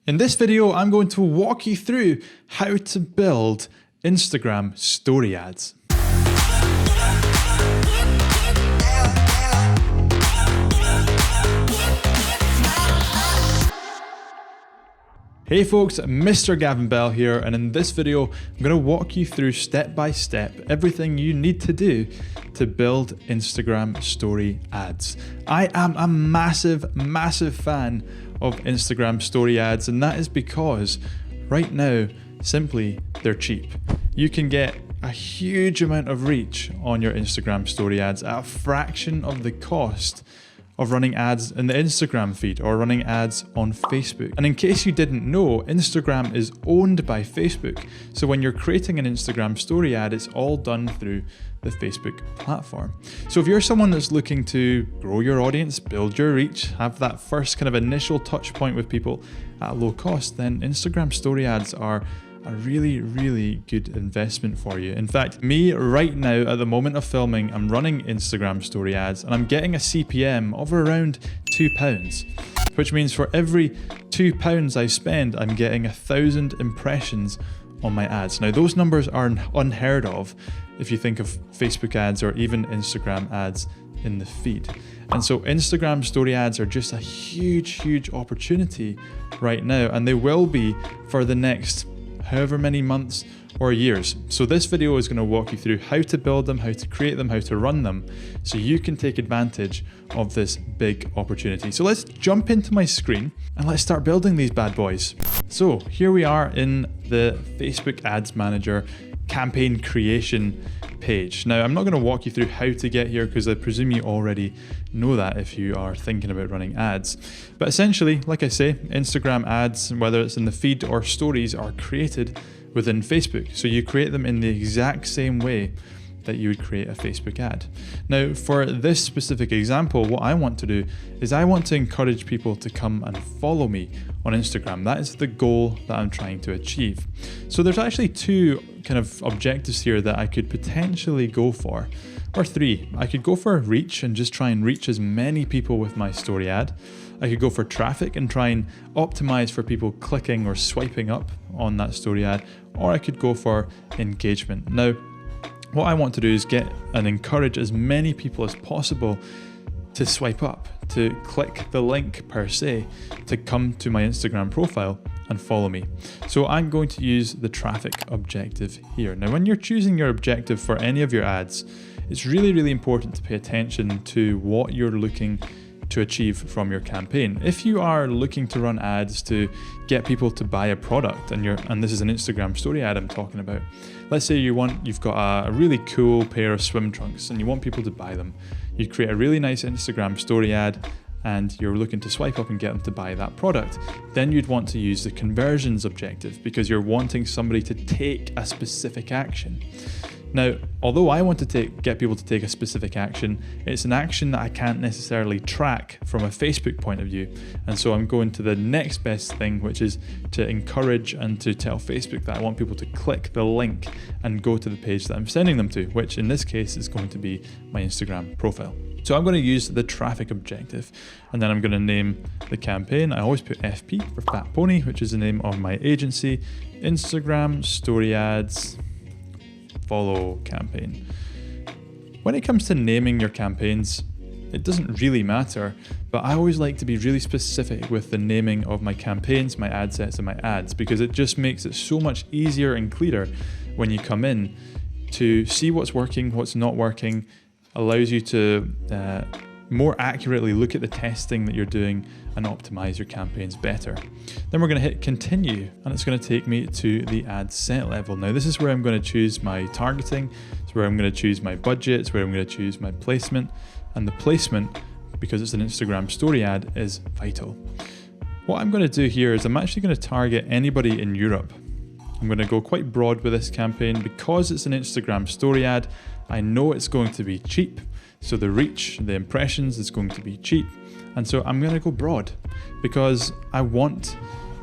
In this video, I'm going to walk you through how to build Instagram story ads. Hey folks, Mr. Gavin Bell here, and in this video, I'm going to walk you through step by step everything you need to do to build Instagram story ads. I am a massive fan of Instagram story ads, and that is because right now, simply, they're cheap. You can get a huge amount of reach on your Instagram story ads at a fraction of the cost of running ads in the Instagram feed or running ads on Facebook. And in case you didn't know, Instagram is owned by Facebook. So when you're creating an Instagram story ad, it's all done through the Facebook platform. So if you're someone that's looking to grow your audience, build your reach, have that first kind of initial touch point with people at a low cost, then Instagram story ads are a really good investment for you. In fact, me right now at the moment of filming, I'm running Instagram story ads and I'm getting a CPM of around £2, which means for every £2 I spend, I'm getting 1,000 impressions on my ads. Now those numbers are unheard of if you think of Facebook ads or even Instagram ads in the feed. And so Instagram story ads are just a huge opportunity right now, and they will be for the next however many months or years. So this video is going to walk you through how to build them, how to create them, how to run them, so you can take advantage of this big opportunity. So let's jump into my screen and let's start building these bad boys. So here we are in the Facebook Ads Manager campaign creation page. Now, I'm not going to walk you through how to get here because I presume you already know that if you are thinking about running ads. But essentially, like I say, Instagram ads, whether it's in the feed or stories, are created within Facebook. So you create them in the exact same way that you would create a Facebook ad. Now, for this specific example, what I want to do is I want to encourage people to come and follow me on Instagram. That is the goal that I'm trying to achieve. So there's actually two kind of objectives here that I could potentially go for, or three. I could go for reach and just try and reach as many people with my story ad. I could go for traffic and try and optimize for people clicking or swiping up on that story ad, or I could go for engagement. Now, what I want to do is get and encourage as many people as possible to swipe up, to click the link per se, to come to my Instagram profile and follow me. So I'm going to use the traffic objective here. Now, when you're choosing your objective for any of your ads, it's really important to pay attention to what you're looking to achieve from your campaign. If you are looking to run ads to get people to buy a product, and this is an Instagram story ad I'm talking about. Let's say you've got a really cool pair of swim trunks and you want people to buy them. You create a really nice Instagram story ad and you're looking to swipe up and get them to buy that product. Then you'd want to use the conversions objective because you're wanting somebody to take a specific action. Now, although I want to get people to take a specific action, it's an action that I can't necessarily track from a Facebook point of view. And so I'm going to the next best thing, which is to encourage and to tell Facebook that I want people to click the link and go to the page that I'm sending them to, which in this case is going to be my Instagram profile. So I'm going to use the traffic objective, and then I'm going to name the campaign. I always put FP for Fat Pony, which is the name of my agency, Instagram Story Ads Follow campaign. When it comes to naming your campaigns, it doesn't really matter, but I always like to be really specific with the naming of my campaigns, my ad sets, and my ads, because it just makes it so much easier and clearer when you come in to see what's working, what's not working, allows you to more accurately look at the testing that you're doing and optimize your campaigns better. Then we're going to hit continue, and it's going to take me to the ad set level. Now this is where I'm going to choose my targeting, it's where I'm going to choose my budget, it's where I'm going to choose my placement, and the placement, because it's an Instagram story ad, is vital. What I'm going to do here is I'm actually going to target anybody in Europe. I'm going to go quite broad with this campaign because it's an Instagram story ad. I know it's going to be cheap, so the reach, the impressions is going to be cheap. And so I'm going to go broad because I want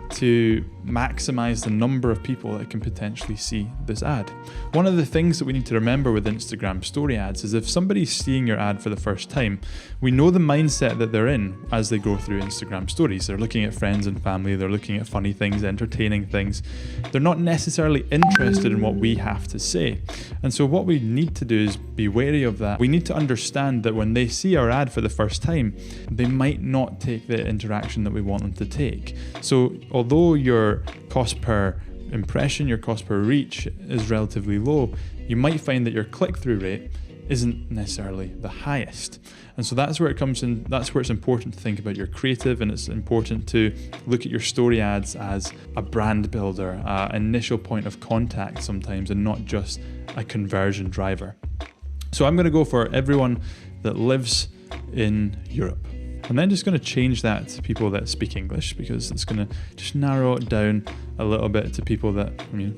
to maximize the number of people that can potentially see this ad. One of the things that we need to remember with Instagram story ads is if somebody's seeing your ad for the first time, we know the mindset that they're in as they go through Instagram stories. They're looking at friends and family, they're looking at funny things, entertaining things. They're not necessarily interested in what we have to say. And so what we need to do is be wary of that. We need to understand that when they see our ad for the first time, they might not take the interaction that we want them to take. So although your cost per impression, your cost per reach is relatively low, you might find that your click-through rate isn't necessarily the highest. And so that's where it comes in. That's where it's important to think about your creative, and it's important to look at your story ads as a brand builder, initial point of contact sometimes, and not just a conversion driver. So I'm going to go for everyone that lives in Europe. And then just going to change that to people that speak English, because it's going to just narrow it down a little bit to people that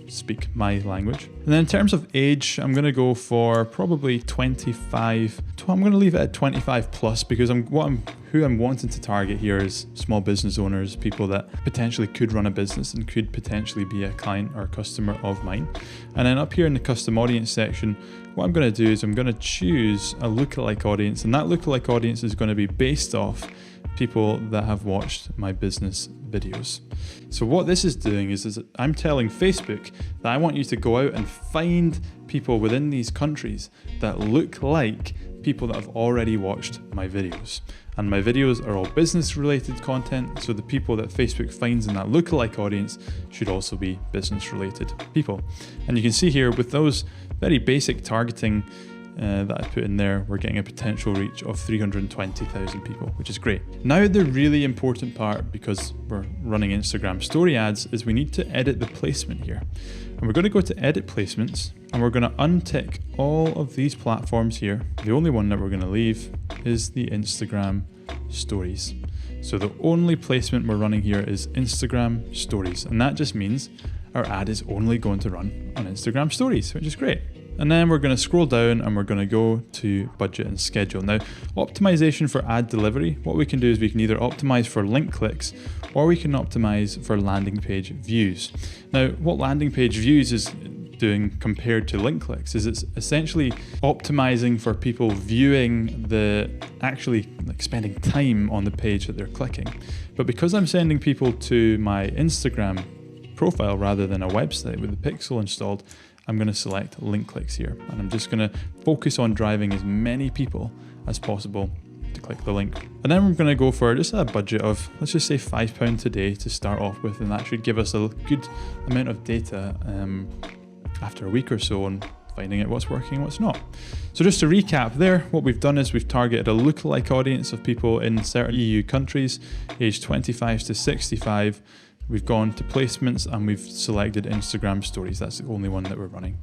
speak my language. And then in terms of age, I'm going to go for probably 25. I'm going to leave it at 25 plus, because who I'm wanting to target here is small business owners, people that potentially could run a business and could potentially be a client or a customer of mine. And then up here in the custom audience section, what I'm going to do is I'm going to choose a lookalike audience, and that lookalike audience is going to be based off people that have watched my business videos. So what this is doing is I'm telling Facebook that I want you to go out and find people within these countries that look like people that have already watched my videos. And my videos are all business related content, so the people that Facebook finds in that lookalike audience should also be business related people. And you can see here with those very basic targeting that I put in there, we're getting a potential reach of 320,000 people, which is great. Now the really important part, because we're running Instagram story ads, is we need to edit the placement here. And we're going to go to edit placements, and we're going to untick all of these platforms here. The only one that we're going to leave is the Instagram stories. So the only placement we're running here is Instagram stories, and that just means our ad is only going to run on Instagram stories, which is great. And then we're going to scroll down and we're going to go to budget and schedule. Now, optimization for ad delivery, what we can do is we can either optimize for link clicks or we can optimize for landing page views. Now, what landing page views is doing compared to link clicks is it's essentially optimizing for people viewing actually spending time on the page that they're clicking. But because I'm sending people to my Instagram profile rather than a website with the pixel installed, I'm going to select link clicks here, and I'm just going to focus on driving as many people as possible to click the link. And then we're going to go for just a budget of, let's just say £5 today to start off with, and that should give us a good amount of data after a week or so on finding out what's working and what's not. So just to recap there, what we've done is we've targeted a lookalike audience of people in certain EU countries, aged 25 to 65. We've gone to placements and we've selected Instagram stories. That's the only one that we're running.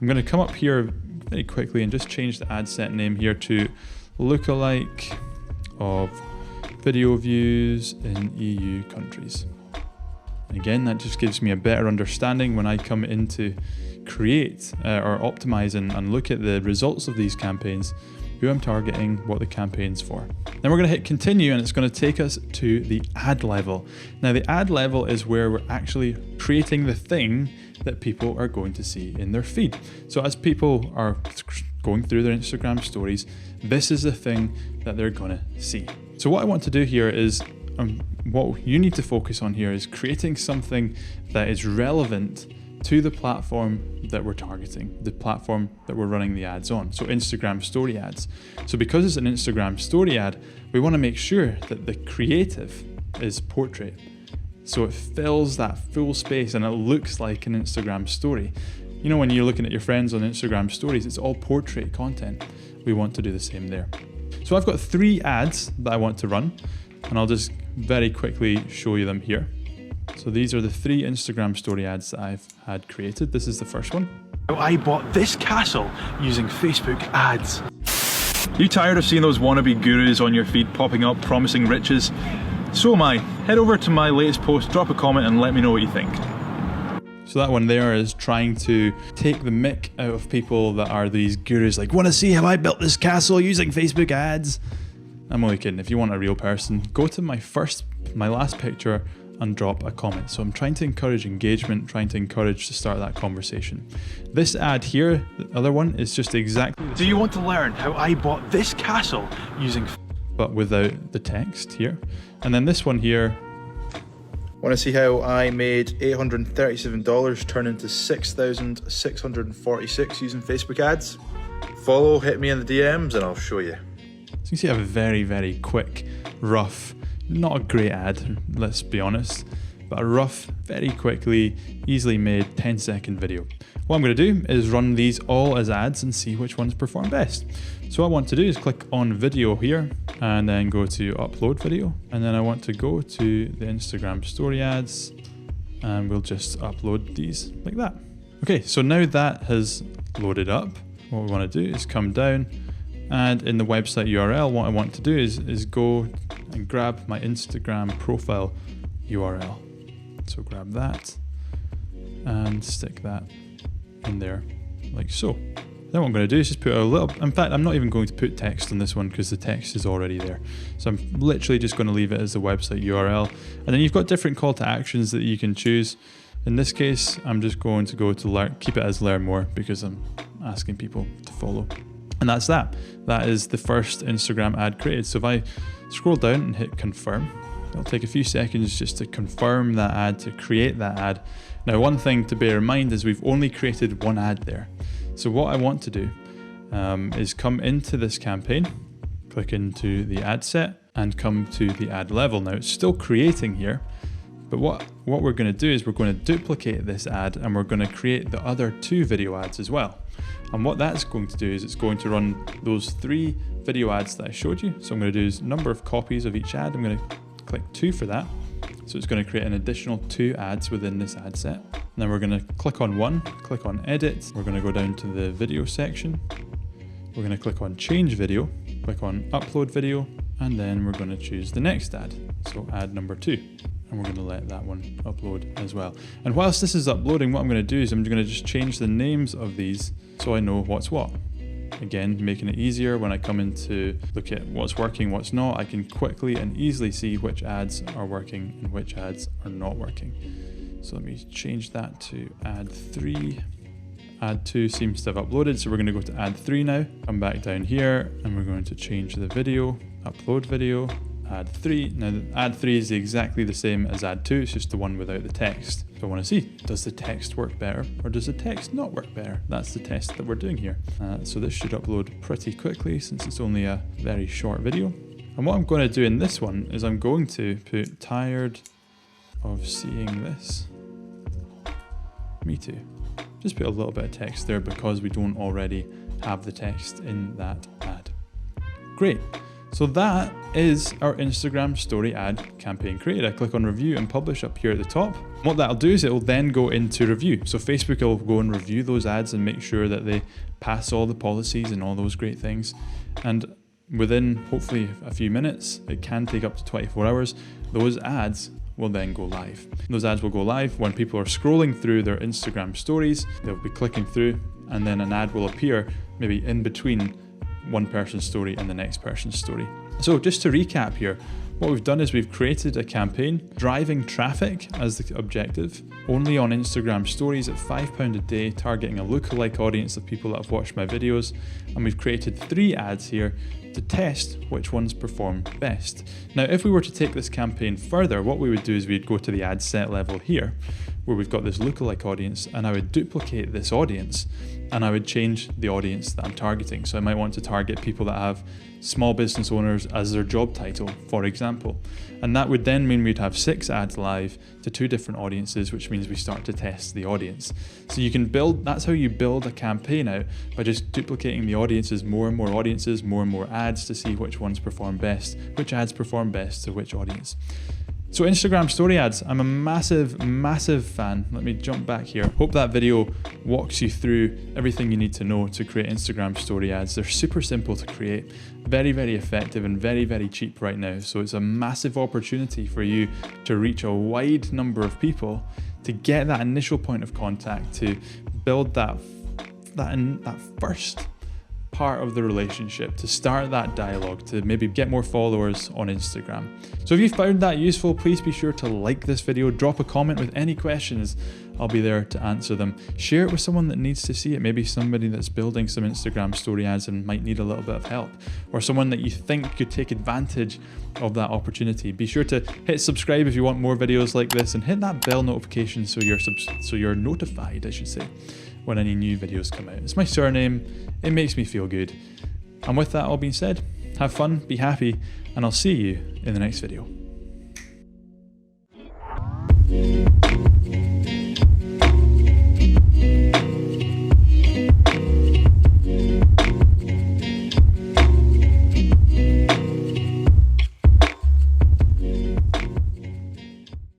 I'm going to come up here very quickly and just change the ad set name here to lookalike of video views in EU countries. And again, that just gives me a better understanding when I come in to create or optimize and look at the results of these campaigns, who I'm targeting, what the campaign's for. Then we're going to hit continue, and it's going to take us to the ad level. Now the ad level is where we're actually creating the thing that people are going to see in their feed. So as people are going through their Instagram stories, this is the thing that they're going to see. So what I want to do here is, what you need to focus on here is creating something that is relevant to the platform that we're targeting, the platform that we're running the ads on. So Instagram story ads. So because it's an Instagram story ad, we want to make sure that the creative is portrait. So it fills that full space and it looks like an Instagram story. You know, when you're looking at your friends on Instagram stories, it's all portrait content. We want to do the same there. So I've got 3 ads that I want to run, and I'll just very quickly show you them here. So these are the 3 Instagram story ads that I've had created. This is the first one. I bought this castle using Facebook ads. You tired of seeing those wannabe gurus on your feed popping up promising riches? So am I. Head over to my latest post, drop a comment and let me know what you think. So that one there is trying to take the mick out of people that are these gurus, like, want to see how I built this castle using Facebook ads? I'm only kidding. If you want a real person, go to my last picture and drop a comment. So I'm trying to encourage engagement, trying to encourage to start that conversation. This ad here, the other one, is just exactly the Do you want to learn how I bought this castle using... but without the text here. And then this one here. Want to see how I made $837 turn into $6,646 using Facebook ads? Follow, hit me in the DMs and I'll show you. So you can see I have a very, very quick, rough, not a great ad, let's be honest, but a rough, very quickly, easily made 10-second video. What I'm going to do is run these all as ads and see which ones perform best. So what I want to do is click on video here and then go to upload video. And then I want to go to the Instagram story ads and we'll just upload these like that. Okay, so now that has loaded up, what we want to do is come down and in the website URL, what I want to do is go and grab my Instagram profile URL. So grab that and stick that in there like so. Then what I'm going to do is just put a little, in fact I'm not even going to put text on this one because the text is already there. So I'm literally just going to leave it as the website URL. And then you've got different call to actions that you can choose. In this case, I'm just going to go to learn, keep it as learn more because I'm asking people to follow. And that's that. That is the first Instagram ad created. So if I scroll down and hit confirm, it'll take a few seconds just to confirm that ad, to create that ad. Now, one thing to bear in mind is we've only created one ad there. So what I want to do is come into this campaign, click into the ad set and come to the ad level. Now it's still creating here, but what we're going to do is we're going to duplicate this ad and we're going to create the other 2 video ads as well. And what that's going to do is it's going to run those 3 video ads that I showed you. So I'm going to do is number of copies of each ad. I'm going to click 2 for that. So it's going to create an additional 2 ads within this ad set. And then we're going to click on one, click on edit. We're going to go down to the video section. We're going to click on change video, click on upload video, and then we're going to choose the next ad. So ad number 2. And we're going to let that one upload as well. And whilst this is uploading, what I'm going to do is I'm going to just change the names of these so I know what's what. Again, making it easier when I come in to look at what's working, what's not, I can quickly and easily see which ads are working and which ads are not working. So let me change that to ad 3. Ad 2 seems to have uploaded, so we're going to go to ad 3 now. Come back down here and we're going to change the video, upload video, ad 3. Now ad 3 is exactly the same as ad 2, it's just the one without the text. So I want to see, does the text work better or does the text not work better? That's the test that we're doing here. So this should upload pretty quickly since it's only a very short video. And what I'm going to do in this one is I'm going to put tired of seeing this. Me too. Just put a little bit of text there because we don't already have the text in that ad. Great. So that is our Instagram story ad campaign created. I click on review and publish up here at the top. What that'll do is it will then go into review. So Facebook will go and review those ads and make sure that they pass all the policies and all those great things. And within hopefully a few minutes, it can take up to 24 hours, those ads will then go live. Those ads will go live when people are scrolling through their Instagram stories, they'll be clicking through and then an ad will appear maybe in between one person's story and the next person's story. So just to recap here, what we've done is we've created a campaign driving traffic as the objective, only on Instagram stories at £5 a day, targeting a lookalike audience of people that have watched my videos. And we've created 3 ads here to test which ones perform best. Now, if we were to take this campaign further, what we would do is we'd go to the ad set level here, where we've got this lookalike audience, and I would duplicate this audience and I would change the audience that I'm targeting. So I might want to target people that have small business owners as their job title, for example. And that would then mean we'd have 6 ads live to 2 different audiences, which means we start to test the audience. So you can build, that's how you build a campaign out, by just duplicating the audiences, more and more audiences, more and more ads to see which ones perform best, which ads perform best to which audience. So Instagram story ads, I'm a massive fan. Let me jump back here. Hope that video walks you through everything you need to know to create Instagram story ads. They're super simple to create, very effective and very cheap right now. So it's a massive opportunity for you to reach a wide number of people, to get that initial point of contact, to build that first part of the relationship, to start that dialogue, to maybe get more followers on Instagram. So if you found that useful, please be sure to like this video, drop a comment with any questions. I'll be there to answer them. Share it with someone that needs to see it, maybe somebody that's building some Instagram story ads and might need a little bit of help, or someone that you think could take advantage of that opportunity. Be sure to hit subscribe if you want more videos like this, and hit that bell notification so you're notified, I should say, when any new videos come out. It's my surname, it makes me feel good. And with that all being said, have fun, be happy, and I'll see you in the next video.